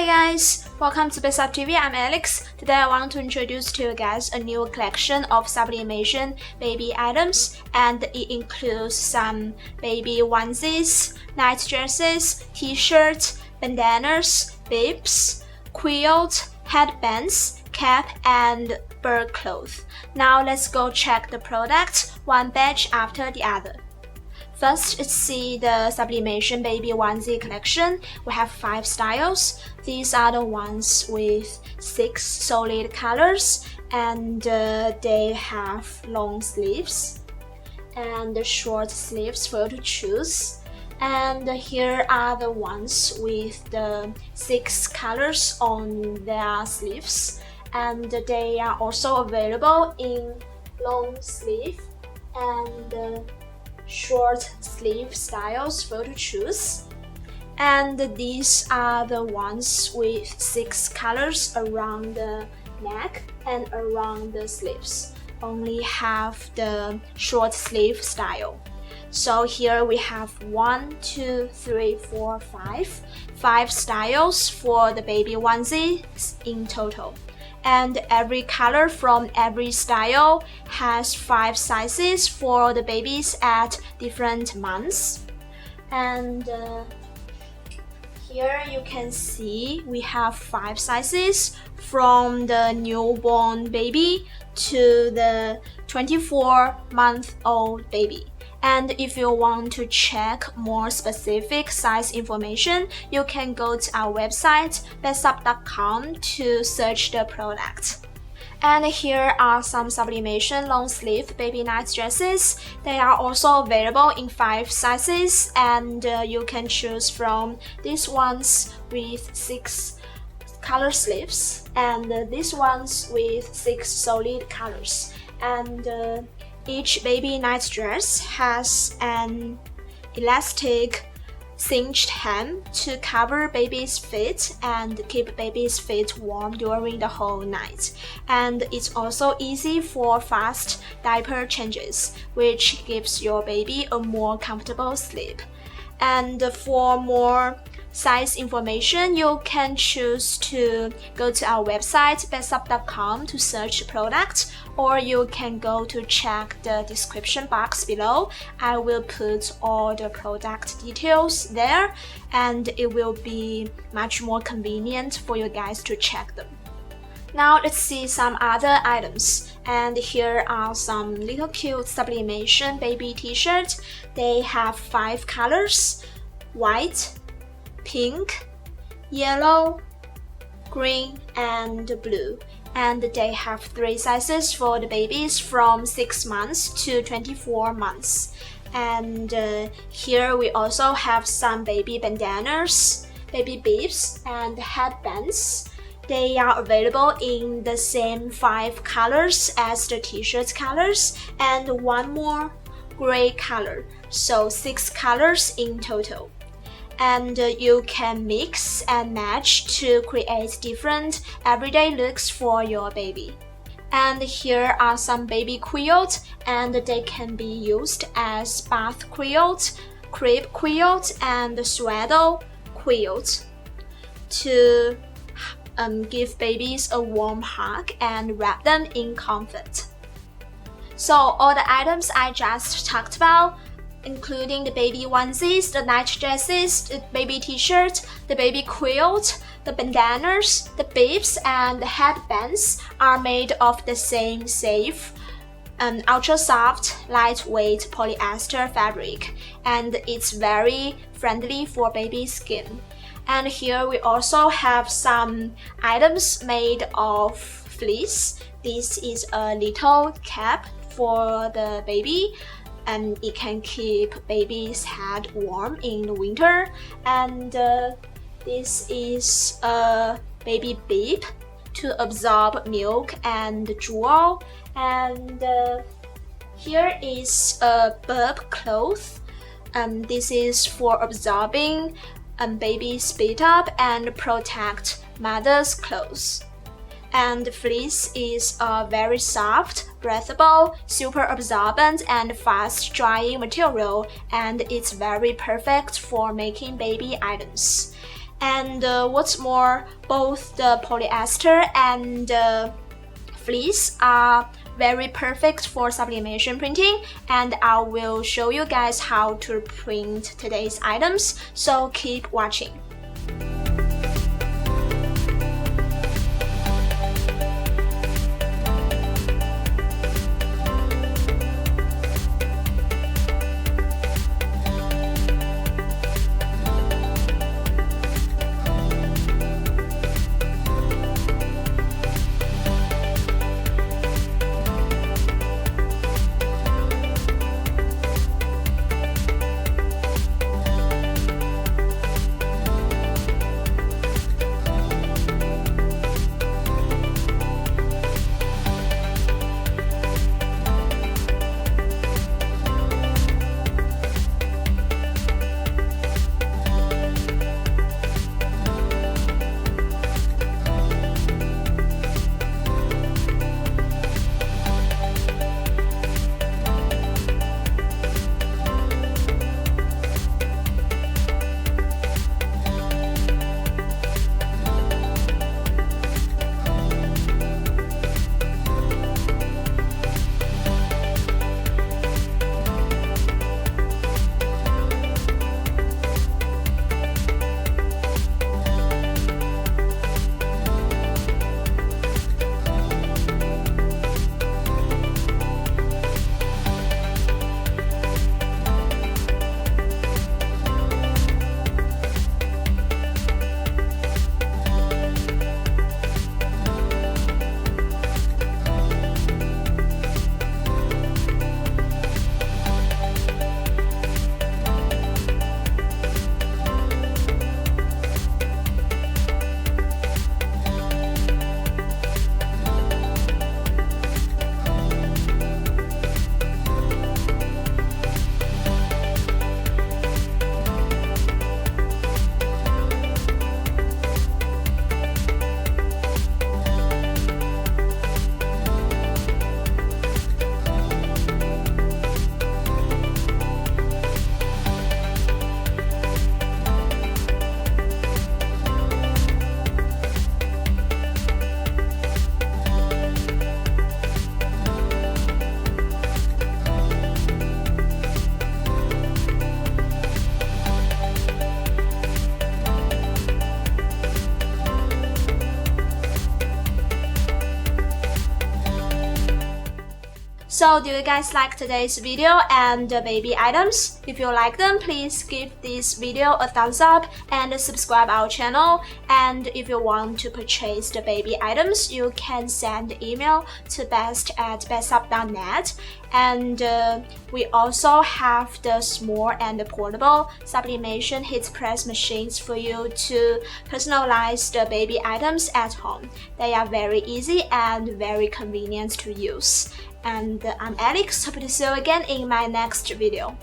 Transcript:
Hi guys, welcome to bestsub.tv. I'm Alex. Today I want to introduce to you guys a new collection of sublimation baby items, and it includes some baby onesies, night dresses, t-shirts, bandanas, bibs, quilts, headbands, cap, and bird clothes. Now let's go check the products one batch after the other. First, let's see the sublimation baby onesie collection. We have 5 styles. These are the ones with 6 solid colors, and they have long sleeves and short sleeves for you to choose. And here are the ones with the 6 colors on their sleeves, and they are also available in long sleeve and short sleeve styles for you to choose. And these are the ones with 6 colors around the neck and around the sleeves. Only have the short sleeve style. So here we have 1, 2, 3, 4, 5 styles for the baby onesies in total. And every color from every style has 5 sizes for the babies at different months. And here you can see we have 5 sizes from the newborn baby to the 24-month-old baby. And if you want to check more specific size information, you can go to our website, bestsub.com, to search the product. And here are some sublimation long sleeve baby night dresses. They are also available in 5 sizes, and you can choose from these ones with 6 color sleeves and these ones with 6 solid colors. And each baby night dress has an elastic cinched hem to cover baby's feet and keep baby's feet warm during the whole night. And it's also easy for fast diaper changes, which gives your baby a more comfortable sleep. And for more size information, you can choose to go to our website, bestsub.com, to search the product, or you can go to check the description box below. I will put all the product details there, and it will be much more convenient for you guys to check them. Now let's see some other items, and here are some little cute sublimation baby t-shirts. They have 5 colors: white, pink, yellow, green, and blue. And they have 3 sizes for the babies from 6 months to 24 months. And here we also have some baby bandanas, baby bibs, and headbands. They are available in the same 5 colors as the t-shirt colors, and 1 more gray color, so 6 colors in total. And you can mix and match to create different everyday looks for your baby. And here are some baby quilts, and they can be used as bath quilt, crib quilt, and swaddle quilt to give babies a warm hug and wrap them in comfort. So all the items I just talked about, including the baby onesies, the night dresses, the baby t-shirt, the baby quilt, the bandanas, the bibs, and the headbands, are made of the same safe, ultra soft, lightweight polyester fabric, and it's very friendly for baby skin. And here we also have some items made of fleece. This is a little cap for the baby, and it can keep baby's head warm in the winter. And this is a baby bib to absorb milk and drool. And here is a bib cloth, and this is for absorbing baby spit up and protect mother's clothes. And fleece is a very soft, breathable, super absorbent, and fast drying material, and it's very perfect for making baby items. And what's more, both the polyester and fleece are very perfect for sublimation printing, and I will show you guys how to print today's items, so keep watching. So do you guys like today's video and the baby items? If you like them, please give this video a thumbs up and subscribe our channel. And if you want to purchase the baby items, you can send email to best@bestsub.net. And we also have the small and portable sublimation heat press machines for you to personalize the baby items at home. They are very easy and very convenient to use. And I'm Alex. Hope to see you again in my next video.